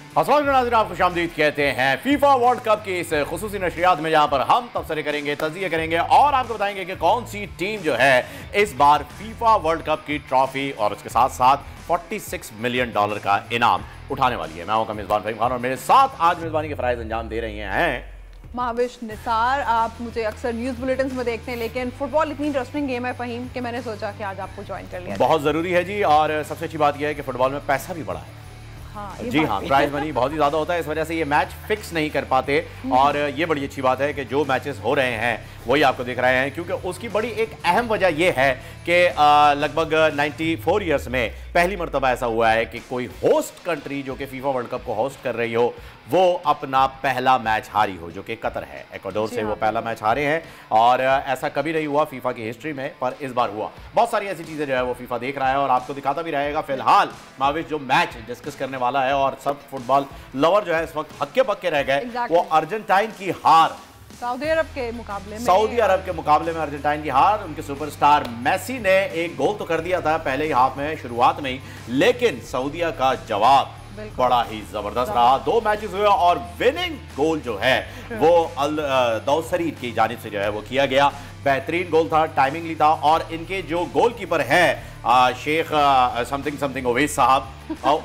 अस्सलाम नाज़रीन, आप खुशामदीद कहते हैं फीफा वर्ल्ड कप की इस खुसूसी नशरियात में, जहाँ पर हम तबसरे करेंगे, तज़किया करेंगे और आपको बताएंगे कि कौन सी टीम जो है इस बार फीफा वर्ल्ड कप की ट्रॉफी और उसके साथ साथ $46 मिलियन का इनाम उठाने वाली है। मैं हूं मेज़बान फ़हीम खान और मेरे साथ आज मेज़बानी के फ़राइज़ अंजाम दे रही हैं महाविश निसार। आप मुझे अक्सर न्यूज़ बुलेटिन्स में देखते हैं, लेकिन फुटबॉल इतनी इंटरेस्टिंग गेम है फ़हीम कि मैंने सोचा कि आज आपको ज्वाइन कर लिया। बहुत ज़रूरी है जी, और सबसे अच्छी बात यह है कि फुटबॉल में पैसा भी बड़ा है। हाँ, जी हाँ, प्राइज मनी बहुत ही ज़्यादा होता है, इस वजह से ये मैच फिक्स नहीं कर पाते। और ये बड़ी अच्छी बात है कि जो मैचेस हो रहे हैं वही आपको दिख रहे हैं, क्योंकि उसकी बड़ी एक अहम वजह यह है कि लगभग 94 ईयर्स में पहली मरतबा ऐसा हुआ है कि कोई होस्ट कंट्री जो कि फीफा वर्ल्ड कप को होस्ट कर रही हो वो अपना पहला मैच हारी हो, जो कि कतर है। इक्वाडोर से वो पहला मैच हारे हैं और ऐसा कभी नहीं हुआ फीफा की हिस्ट्री में, पर इस बार हुआ। बहुत सारी ऐसी चीज़ें जो है वो फीफा देख रहा है और आपको दिखाता भी रहेगा। फिलहाल माविश जो मैच डिस्कस करने वाला है और सब फुटबॉल लवर जो है इस वक्त हक्के पक्के रह गए, वो अर्जेंटाइन की हार, सऊदी अरब के मुकाबले में अर्जेंटाइन की हार। उनके सुपरस्टार मेसी ने एक गोल तो कर दिया था पहले ही हाफ में, शुरुआत में ही, लेकिन सऊदीया का जवाब बड़ा ही जबरदस्त रहा। 2 मैचेस हुए और विनिंग गोल जो है वो अल दौसरी की जानिब से जो है वो किया गया। बेहतरीन गोल था, टाइमिंगली था। और इनके जो गोलकीपर है शेख समथिंग ओवैस साहब,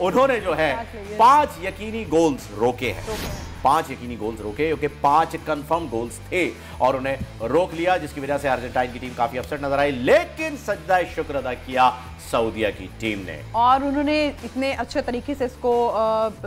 उन्होंने जो है 5 यकीनी गोल्स रोके हैं। 5 यकीनी गोल्स रोके, क्योंकि 5 कंफर्म गोल्स थे और उन्हें रोक लिया, जिसकी वजह से अर्जेंटाइन की टीम काफी अपसेट नजर आई। लेकिन सजदा शुक्र अदा किया सऊदीया की टीम ने, और उन्होंने इतने अच्छे तरीके से इसको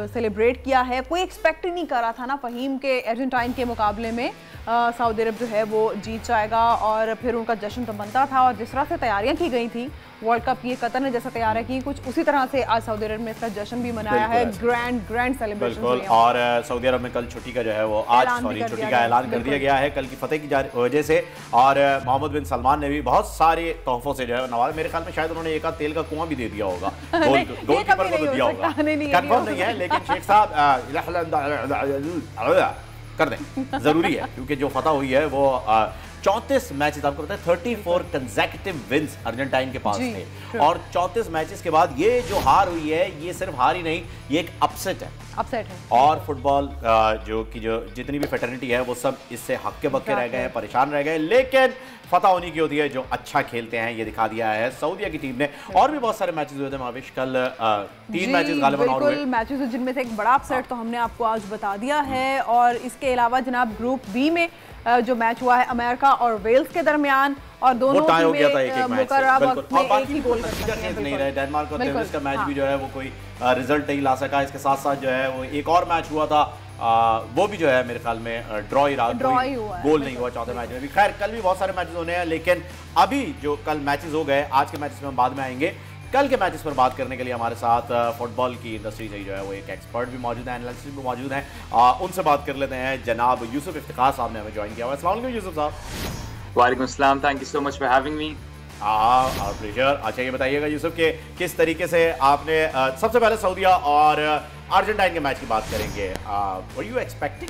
सेलिब्रेट किया है। कोई एक्सपेक्ट ही नहीं कर रहा था ना फ़हीम के अर्जेंटाइन के मुकाबले में सऊदी अरब जो है वो जीत जाएगा, और फिर उनका जश्न तो बनता था। और जिस तरह से तैयारियां की गई थी वर्ल्ड कप की, कतर ने जैसा तैयारियां की, कुछ उसी तरह से आज सऊदी अरब में इसका जश्न भी मनाया है। Grand celebration. और सऊदी अरब में कल छुट्टी का जो है वो छुट्टी का ऐलान कर दिया गया है कल की फतेह की वजह से। और मोहम्मद बिन सलमान ने भी बहुत सारे तोहफों से जो है नवाजा। मेरे ख्याल में शायद उन्होंने एक तेल का कुआं भी दे दिया होगा, गोलकीपर को तो दिया होगा, कंफर्म नहीं है। लेकिन शेख साहब कर दें, जरूरी है, क्योंकि जो फतह हुई है वो 34 मैचेस, आपको पता है 34 कंसेक्यूटिव विंस अर्जेंटाइन के पास थे। और 34 मैचेस के बाद ये जो हार हुई है, ये सिर्फ हार ही नहीं, ये एक अपसेट है। और फुटबॉल जो जितनी भी फेटर्निटी है वो सब इससे हक्के बक्के रह गए हैं, परेशान रह गए। लेकिन फतह होनी की होती है जो अच्छा खेलते हैं, ये दिखा दिया है सऊदीया की टीम ने। और भी बहुत सारे मैचेस हुए थे महाविश, कल 3 मैचेस गालिबन और हुए मैचेस, जिनमें से एक बड़ा अपसेट तो हमने आपको आज बता दिया है। और इसके अलावा जनाब ग्रुप बी में जो मैच हुआ है अमेरिका और वेल्स के दरमियान, और दोनों टाई हो गया था एक डेनमार्क और वेल्स का मैच भी जो है वो कोई रिजल्ट नहीं ला सका। इसके साथ साथ जो है वो एक और मैच हुआ था, वो भी जो है मेरे ख्याल में ड्रॉ ही रहा, गोल नहीं हुआ चौथे मैच में भी। खैर कल भी बहुत सारे मैचेस होने हैं, लेकिन अभी जो कल मैचेस हो गए, आज के मैचेस में हम बाद में आएंगे। कल के मैचेस पर बात करने के लिए हमारे साथ फुटबॉल की इंडस्ट्री से जो है वो एक एक्सपर्ट भी मौजूद है, एनालिस्ट भी मौजूद हैं। उनसे बात कर लेते हैं। जनाब यूसुफ इफ्तिखार साहब ने हमें ज्वाइन किया हुआ है। अस्सलाम वालेकुम यूसुफ साहब। वालेकुम अस्सलाम, thank you so much for having me. Pleasure. अच्छा ये बताइएगा यूसुफ के किस तरीके से आपने सबसे पहले सऊदीया और अर्जेंटाइन के मैच की बात करेंगे। वर यू एक्सपेक्टिंग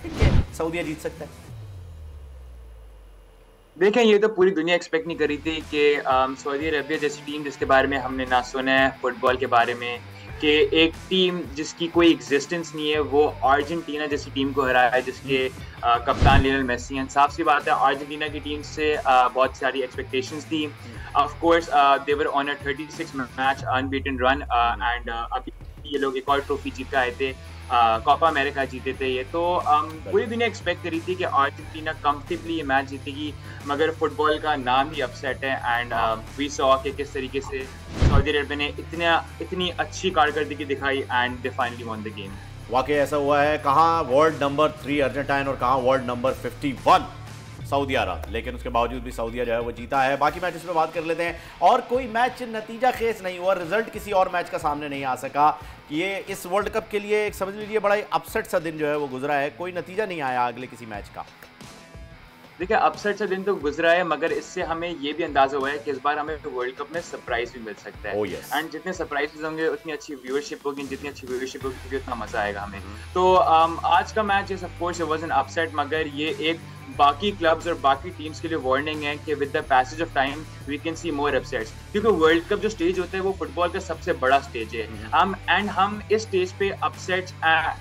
कि सऊदीया जीत सकता है? देखें, ये तो पूरी दुनिया एक्सपेक्ट नहीं करी थी कि सऊदी अरबिया जैसी टीम, जिसके बारे में हमने ना सुना है फुटबॉल के बारे में, कि एक टीम जिसकी कोई एग्जिस्टेंस नहीं है, वो अर्जेंटीना जैसी टीम को हराया है, जिसके कप्तान लियोनेल मेसी हैं। साफ सी बात है, अर्जेंटीना की टीम से बहुत सारी एक्सपेक्टेशंस थी। Of course they were on a 36 match unbeaten run, and अभी ये लोग एक और ट्रॉफी जीत के आए थे, कोपा अमेरिका जीते थे ये। तो पूरी दुनिया एक्सपेक्ट करी थी कि अर्जेंटीना कंफर्टेबली ये मैच जीतेगी, मगर फुटबॉल का नाम ही अपसेट है। एंड वी सॉ कि किस तरीके से सऊदी अरब ने इतनी अच्छी कारकर्दगी दिखाई, and they finally won the game. वाकई ऐसा हुआ है। कहाँ वर्ल्ड नंबर 3 अर्जेंटाइन और कहाँ वर्ल्ड नंबर 51 सऊदी अरब, लेकिन उसके बावजूद भी सऊदीया जो है वो जीता है। बाकी मैचेस पे बात कर लेते हैं। और कोई मैच नतीजा खेस नहीं हुआ, रिजल्ट किसी और मैच का सामने नहीं आ सका। ये इस वर्ल्ड कप के लिए एक समझ लीजिए बड़ा ही अपसेट सा दिन जो है वो गुजरा है, कोई नतीजा नहीं आया अगले किसी मैच का। देखिए अपसेट से दिन तो गुजरा है, मगर इससे हमें ये भी अंदाजा हुआ है कि इस बार हमें वर्ल्ड कप में सरप्राइज भी मिल सकता है। एंड जितने सरप्राइजेस होंगे उतनी अच्छी व्यूअरशिप होगी, जितनी अच्छी व्यूअरशिप होगी उतना मजा आएगा हमें। तो आज का match of course it was an upset, मगर ये एक बाकी क्लब्स और बाकी टीम्स के लिए वार्निंग है कि with the passage of time we can see more upsets, क्योंकि वर्ल्ड कप जो स्टेज होता है वो फुटबॉल का सबसे बड़ा स्टेज है। हम इस स्टेज पे अपसेट्स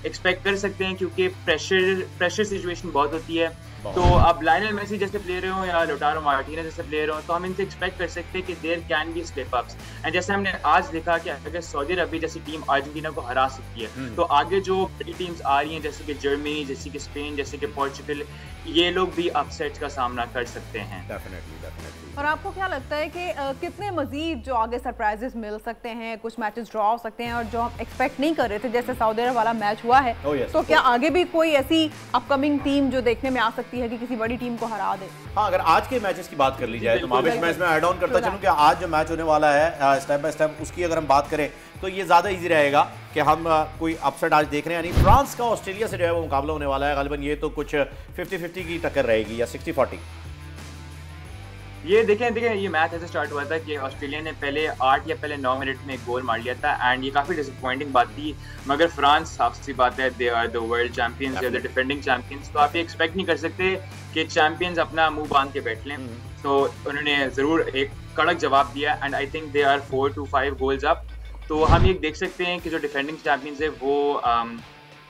एक्सपेक्ट कर सकते हैं, क्योंकि प्रेशर सिचुएशन बहुत होती है। तो अब लायनल मेसी जैसे प्लेयर हो या लोटारो मार्टिनेज जैसे प्लेयर हो, तो हम इनसे एक्सपेक्ट कर सकते हैं कि there can be step ups. And जैसे हमने आज देखा कि अगर सऊदी अरबिया जैसी टीम अर्जेंटीना को हरा सकती है, तो आगे जो बड़ी टीम्स आ रही हैं जैसे कि जर्मनी, जैसे कि स्पेन, जैसे कि पोर्चुगल, ये लोग भी अपसेट्स का सामना कर सकते हैं। डेफिनेटली। और आपको क्या लगता है कि कितने मजीद जो आगे सरप्राइजेस मिल सकते हैं, कुछ मैचेस ड्रॉ हो सकते हैं और जो हम एक्सपेक्ट नहीं कर रहे थे, जैसे सऊदी अरब वाला मैच हुआ है, तो क्या आगे भी कोई ऐसी अपकमिंग टीम जो देखने में आ सकती है कि किसी बड़ी टीम को हरा दे? हाँ, अगर आज के मैचेस की बात कर ली जाए तो माविश मैच में ऐड ऑन करता चलूं कि आज जो मैच होने वाला है स्टेप बाय स्टेप उसकी अगर हम बात करें तो ये ज़्यादा इजी रहेगा कि हम कोई अपसेट आज देख रहे हैं। यानी फ्रांस का ऑस्ट्रेलिया से जो है वो मुकाबला होने वाला है। गालिबन ये तो कुछ 50-50 की टक्कर रहेगी या 60-40। ये देखें ये मैच ऐसे स्टार्ट हुआ था कि ऑस्ट्रेलिया ने पहले 8 या पहले 9 मिनट में एक गोल मार लिया था, एंड ये काफ़ी डिसअपॉइंटिंग बात थी। मगर फ्रांस, साफ सी बात है, they are the world champions, they are the defending champions, तो आप ये एक्सपेक्ट नहीं कर सकते कि चैंपियंस अपना मुंह बांध के बैठ लें। तो उन्होंने ज़रूर एक कड़क जवाब दिया, and I think they are 4-5 goals up. तो हम ये देख सकते हैं कि जो डिफेंडिंग चैंपियंस है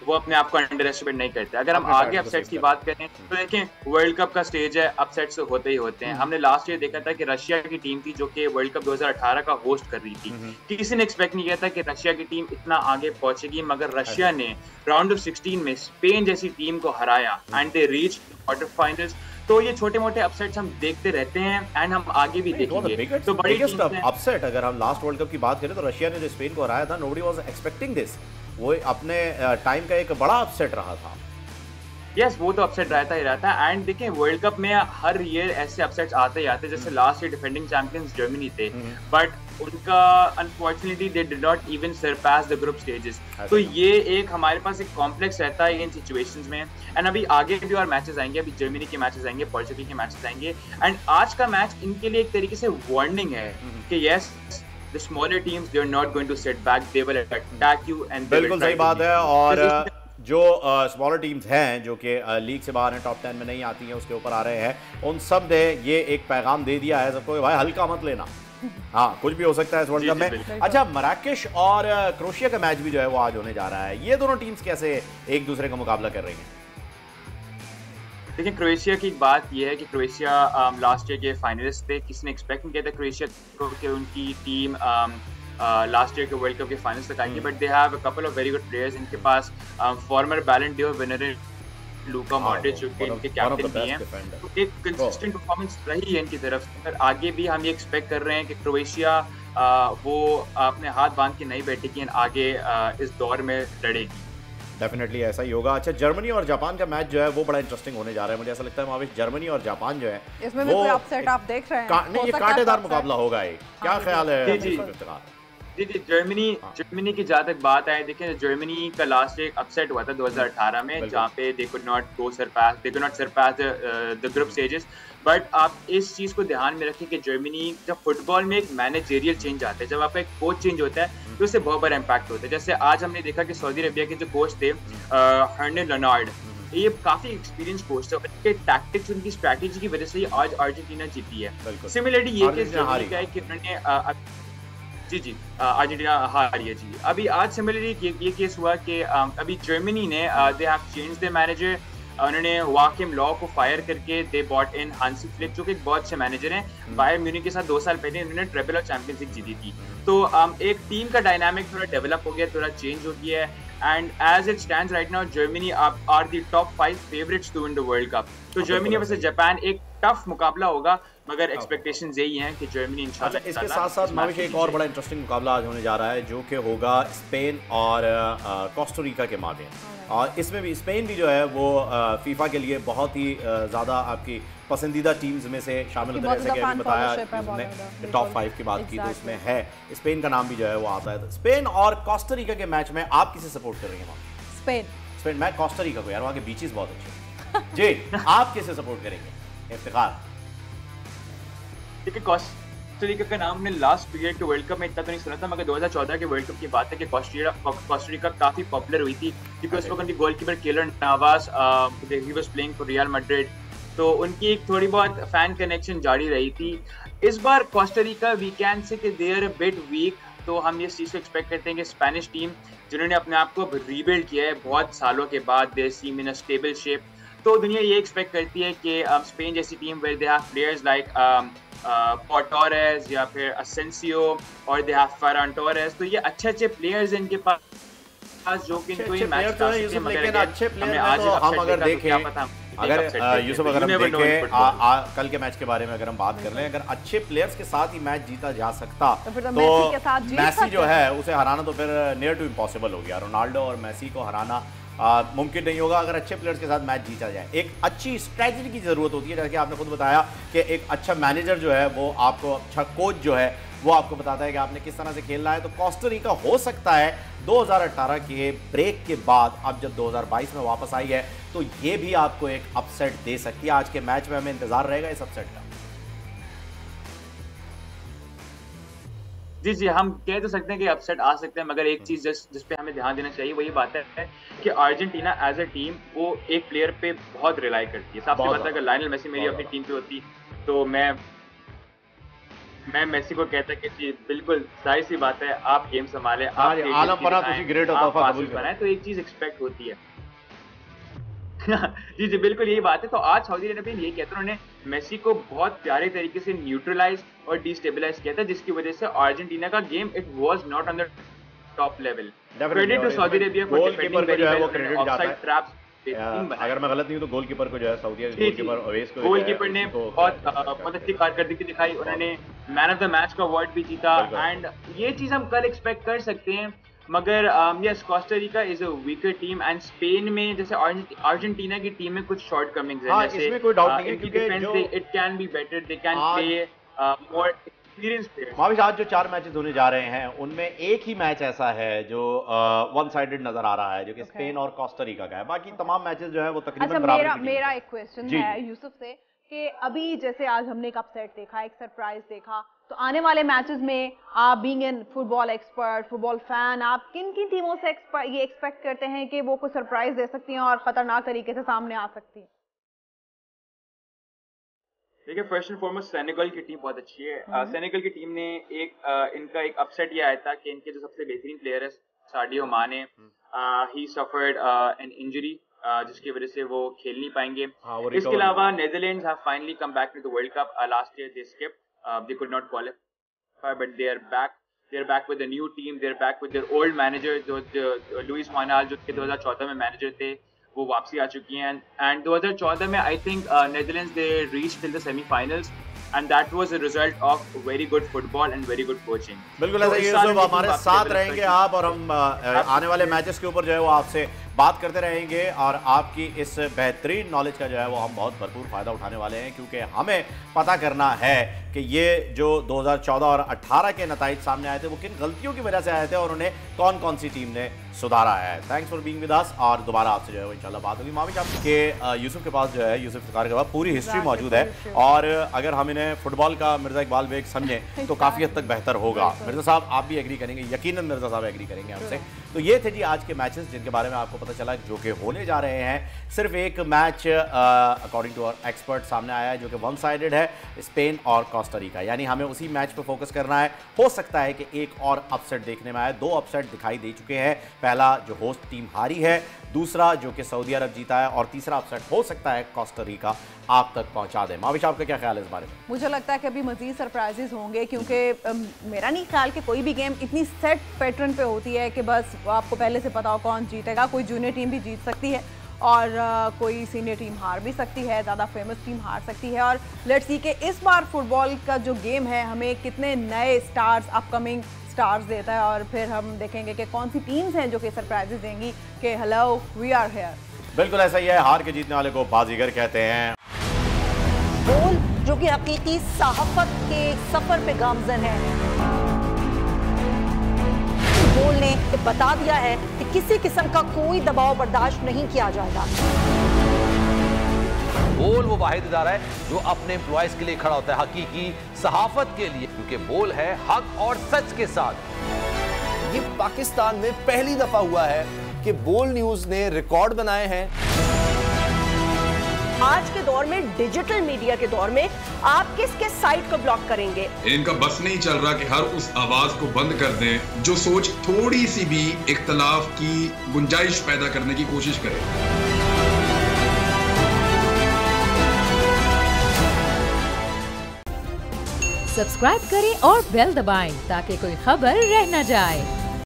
वो अपने आप को अंडर एस्टिमेट नहीं करते। अगर हम आगे अपसेट्स की बात करें तो देखें वर्ल्ड कप का स्टेज है, अपसेट्स तो होते ही होते हैं। हमने लास्ट ईयर देखा था कि रशिया की टीम थी जो कि वर्ल्ड कप 2018 का होस्ट कर रही थी। किसी ने एक्सपेक्ट नहीं किया था कि रशिया की टीम इतना आगे पहुंचेगी, मगर रशिया ने राउंड ऑफ 16 में स्पेन जैसी टीम को हराया and they reach quarter finals. तो ये छोटे मोटे अपसेट्स हम देखते रहते हैं एंड हम आगे भी देखेंगे। तो बड़ी अपसेट अगर हम लास्ट वर्ल्ड कप की बात करें तो रशिया ने जो स्पेन को हराया था, नोबडी वाज एक्सपेक्टिंग दिस। वो अपने टाइम का एक बड़ा अपसेट रहा था। यस, वो तो अपसेट रहता ही रहता है। एंड देखिए वर्ल्ड कप में हर ईयर ऐसे अपसेट्स आते ही आते, जैसे last year defending champions Germany थे, बट उनका unfortunately they did not even surpass the group stages. तो ये एक हमारे पास एक कॉम्प्लेक्स रहता है इन सिचुएशंस में। एंड अभी आगे भी और मैचेस आएंगे, अभी जर्मनी के मैचेस आएंगे, पोर्चुगल के मैचेस आएंगे, एंड आज का मैच इनके लिए एक तरीके से वार्निंग है कि yes the smaller teams, they're not going to sit back, they will attack you and बिल्कुल सही बात है। और जो स्मॉलर टीम्स हैं जो कि लीग से बाहर हैं, टॉप 10 में नहीं आती हैं, उसके ऊपर आ रहे हैं, उन सब ने ये एक पैगाम दे दिया है सबको, भाई हल्का मत लेना। हाँ, कुछ भी हो सकता है इस वर्ल्ड कप में। अच्छा, मराकेश और क्रोएशिया का मैच भी जो है वो आज होने जा रहा है। ये दोनों टीम्स कैसे एक दूसरे का मुकाबला कर रही हैं? देखिए क्रोएशिया की बात यह है कि क्रोएशिया लास्ट ईयर के फाइनलिस्ट थे। किसी ने एक्सपेक्ट नहीं किया था क्रोएशिया को कि उनकी टीम लास्ट ईयर के वर्ल्ड कप के फाइनल्स तक आएंगे, but they have a couple of very good players. इनके पास former Ballon d'Or winner Luka Modric जो कि इनके कैप्टन भी हैं, तो एक कंसिस्टेंट परफॉर्मेंस रही है इनकी तरफ से। पर आगे भी हम ये एक्सपेक्ट कर रहे हैं कि क्रोएशिया वो अपने हाथ बांध के नहीं बैठेगी, आगे इस दौर में लड़ेगी। डेफिनेटली ऐसा ही होगा। अच्छा, जर्मनी और जापान का मैच जो है वो बड़ा इंटरेस्टिंग होने जा रहा है। मुझे ऐसा लगता है माविश, जर्मनी और जापान जो है इसमें भी कोई अपसेट आप देख रहे हैं? नहीं, ये कांटेदार मुकाबला होगा। क्या ख्याल है? जी जर्मनी की जहाँ तक बात है, देखिए जर्मनी का लास्ट एक अपसेट हुआ था 2018 में, जहाँ पे they could not surpass the group stages. But आप इस चीज़ को ध्यान में रखें कि जर्मनी, जब फुटबॉल में एक मैनेजेरियल चेंज आता है, जब आपका एक कोच चेंज होता है, तो उससे बहुत बड़ा इम्पैक्ट होता है। जैसे आज हमने देखा कि सऊदी अरबिया के जो कोच थे हर्ने लेनार्ड, ये काफी एक्सपीरियंस कोच थे, उनके टैक्टिक्स, उनकी स्ट्रैटेजी की वजह से ही आज अर्जेंटीना जीती है। सिमिलरली ये केस जर्मनी का है कि उन्होंने अर्जेंटीना हारी है जी। अभी आज सिमिलरली ये केस हुआ कि अभी जर्मनी ने they have change the manager. उन्होंने वाकिम लॉ को फायर करके they bought in Hansi Flick, जो कि एक बहुत अच्छे मैनेजर हैं। बायर्न म्यूनिख के साथ 2 साल पहले उन्होंने ट्रिपल और चैंपियंस लीग जीती थी। तो एक टीम का डायनामिक थोड़ा डेवलप हो गया, थोड़ा चेंज हो गया है। And as it stands right now, Germany are the top 5 favourites to win the world cup. तो जर्मनी वर्सेस जापान एक टफ मुकाबला होगा, मगर एक्सपेक्टेशंस यही हैं कि जर्मनी इंशाल्लाह। इसके साथ साथ माविश एक और बड़ा इंटरेस्टिंग मुकाबला आज होने जा रहा है, जो कि होगा स्पेन और कोस्टारिका के माबेन। और इसमें भी स्पेन भी जो है वो फीफा के लिए बहुत ही ज़्यादा आपकी पसंदीदा टीम्स में से शामिल होते हैं। जैसे कि अभी बताया, टॉप 5 की बात की तो इसमें है स्पेन का नाम भी जो है वो आता है। तो स्पेन और कोस्टारिका के मैच में आप किसे सपोर्ट कर रही हैं? स्पेन। मैं कोस्टारिका को, यार वहाँ के बीचेस बहुत अच्छे हैं। जी, आप किसे सपोर्ट करेंगे? इफ्तिखार। देखिए कोस्टारिका का नाम हमने लास्ट पीरियड के वर्ल्ड कप में इतना तो नहीं सुना था, मगर 2014 के वर्ल्ड कप की बात है कि कोस्टारिका काफी पॉपुलर हुई थी क्योंकि उस वक्त उनकी goalkeeper Keylor Navas he was playing for Real Madrid, तो उनकी एक थोड़ी बहुत फैन कनेक्शन जारी रही थी। इस बार कोस्टारिका वी कैन से कि they are a bit weak, तो हम इस चीज़ को एक्सपेक्ट करते हैं कि स्पेनिश टीम जिन्होंने अपने आप को रीबिल्ड किया है बहुत सालों के बाद, दे सीम इन अ स्टेबल शेप, तो दुनिया ये एक्सपेक्ट करती है कि स्पेन जैसी team where they have players like Pau Torres या फिर असेंसियो और दे हैव फरहान टोरेस, तो ये अच्छे प्लेयर्स हैं इनके पास जो कि इनको ये मैच जीता सकते हैं। मगर अच्छे प्लेयर तो हम अगर देखें, अगर यूसुफ अगर हम देखें कल के मैच के बारे में अगर हम बात कर लें, अगर अच्छे प्लेयर्स के साथ ही मैच जीता जा सकता तो मेसी जो है उसे हराना तो फिर नियर टू इम्पॉसिबल हो गया। रोनाल्डो और मेसी को हराना मुमकिन नहीं होगा अगर अच्छे प्लेयर्स के साथ मैच जीता जाए। एक अच्छी स्ट्रेटजी की जरूरत होती है, जैसे कि आपने खुद बताया कि एक अच्छा मैनेजर जो है वो आपको, अच्छा कोच जो है वो आपको बताता है कि आपने किस तरह से खेलना है। तो कोस्टारिका हो सकता है 2018 के ब्रेक के बाद अब जब 2022 में वापस आई है तो ये भी आपको एक अपसेट दे सकती है। आज के मैच में हमें इंतजार रहेगा इस अपसेट का। जी, हम कह तो सकते हैं कि अपसेट आ सकते हैं, मगर एक चीज जिस पे हमें ध्यान देना चाहिए वही बात है कि अर्जेंटीना एज अ टीम वो एक प्लेयर पे बहुत रिलाई करती है। सबसे बात है अगर लायनल मेसी मेरी अपनी टीम पे होती तो मैं मेसी को कहता कि जी बिल्कुल जाहिर सी बात है, आप गेम संभालें, आप बनाए, तो एक चीज एक्सपेक्ट होती है। जी बिल्कुल यही बात है। तो आज सऊदी अरब ने ये कहते हैं, उन्होंने मेसी को बहुत प्यारे तरीके से न्यूट्रलाइज और डिस्टेबलाइज किया था, जिसकी वजह से अर्जेंटीना का game it was not on the top level. Credit to Saudi Arabia for defending very well, offside traps अगर मैं गलत नहीं हूं तो गोलकीपर को जो है सऊदी गोलकीपर अवेस को गोलकीपर ने बहुत अच्छी कारकर्दगी दिखाई, उन्होंने मैन ऑफ द मैच का अवार्ड भी जीता। एंड ये चीज हम कल एक्सपेक्ट कर सकते हैं, मगर yes Costa Rica is a weaker team and Spain में जैसे अर्जेंटीना की टीम में कुछ शॉर्टकमिंग्स हैं, जैसे इसमें कोई डाउट नहीं है क्योंकि defence it can be better, they can play more experience players. Mavish आज जो 4 मैचेस होने जा रहे हैं उनमें एक ही मैच ऐसा है जो वन साइडेड नजर आ रहा है, जो कि स्पेन और कोस्टारिका का है। बाकी तमाम मैचेस जो है वो तकरीबन बराबर। मेरा एक क्वेश्चन है यूसुफ से कि अभी जैसे आज हमने एक अपसेट देखा, एक सरप्राइज देखा, तो आने वाले मैचेस में आप being an football expert, football fan, आप किन किन टीमों से ये एक्सपेक्ट करते हैं कि वो कोई सरप्राइज दे सकती हैं और खतरनाक तरीके से सामने आ सकती हैं? देखिए फर्स्ट एंड फॉरमोस्ट सेनेगल की टीम बहुत अच्छी है। सेनेगल की टीम ने इनका एक अपसेट ये आया था कि इनके जो सबसे बेहतरीन प्लेयर है साडियो माने, ही सफर्ड एन इंजरी जिसकी वजह से वो खेल नहीं पाएंगे। इसके अलावा Netherlands have finally come back to the world cup. Last year they skipped, they could not qualify, but they are back. They are back with a new team. They are back with their old manager, जो Louis वानाल जो कि 2014 में manager थे, वो वापसी आ चुकी हैं। And 2014 में I think Netherlands they reached till the semifinals and that was a result of very good football and very good coaching. बिल्कुल ऐसा ही है, हमारे साथ रहेंगे आप और हम आने वाले मैचेस के ऊपर जो है वो आपसे बात करते रहेंगे और आपकी इस बेहतरीन नॉलेज का जो है वो हम बहुत भरपूर फायदा उठाने वाले हैं, क्योंकि हमें पता करना है कि ये जो 2014 और 18 के नताइज सामने आए थे वो किन गलतियों की वजह से आए थे और उन्हें कौन कौन सी टीम ने सुधारा है। Thanks for being with us और दोबारा आपसे जो है वो इंशाल्लाह बात होगी। माविश आपके यूसुफ के पास जो है, यूसुफ इफ्तिखार के पास पूरी हिस्ट्री मौजूद है और अगर हम इन्हें फुटबॉल का मिर्जा इकबाल बेग समझें तो काफ़ी हद तक बेहतर होगा। मिर्जा साहब आप भी एग्री करेंगे, यकीनन मिर्जा साहब एग्री करेंगे आपसे। तो ये थे जी आज के मैचेस जिनके बारे में आपको पता चला जो कि होने जा रहे हैं। सिर्फ एक match according to our expert सामने आया है जो कि वन साइडेड है, स्पेन और कोस्टारिका, यानी हमें उसी मैच पर फोकस करना है। हो सकता है कि एक और अपसेट देखने में आए। 2 अपसेट दिखाई दे चुके हैं, पहला जो होस्ट टीम हारी है, दूसरा जो कि सऊदी अरब जीता है और तीसरा अपसेट हो सकता है कोस्टारिका आप तक पहुंचा दे। माविश आपका क्या ख्याल है इस बारे में? मुझे लगता है कि अभी मजीद सरप्राइजेस होंगे, क्योंकि मेरा नहीं ख्याल कि कोई भी गेम इतनी सेट पैटर्न पे होती है कि बस आपको पहले से पता हो कौन जीतेगा। कोई जूनियर टीम भी जीत सकती है और कोई सीनियर टीम हार भी सकती है, ज़्यादा फेमस टीम हार सकती है। और लेट्स सी कि इस बार फुटबॉल का जो गेम है हमें कितने नए स्टार्स, अपकमिंग स्टार्स देता है और फिर हम देखेंगे कि कौन सी टीम्स हैं जो कि सरप्राइजेस देंगी कि हेलो वी आर हियर। बिल्कुल ऐसा ही है, हार के जीतने वाले को बाजीगर कहते हैं। गोल जो कि हकीकी सहाफत के सफर पे गामजन है। गोल ने बता दिया है कि किसी किस्म का कोई दबाव बर्दाश्त नहीं किया जाएगा। बोल वो वाहिद इदारा है जो अपने एम्प्लॉयज के लिए खड़ा होता है, हकीकी सहाफत के लिए, क्योंकि बोल है हक और सच के साथ। ये पाकिस्तान में पहली दफा हुआ है कि बोल न्यूज ने रिकॉर्ड बनाए हैं। आज के दौर में, डिजिटल मीडिया के दौर में, आप किस किस साइट को ब्लॉक करेंगे? इनका बस नहीं चल रहा कि हर उस आवाज को बंद कर दें जो सोच थोड़ी सी भी इख्तलाफ की गुंजाइश पैदा करने की कोशिश करे। सब्सक्राइब करें और बेल दबाएं ताकि कोई खबर रह न जाए।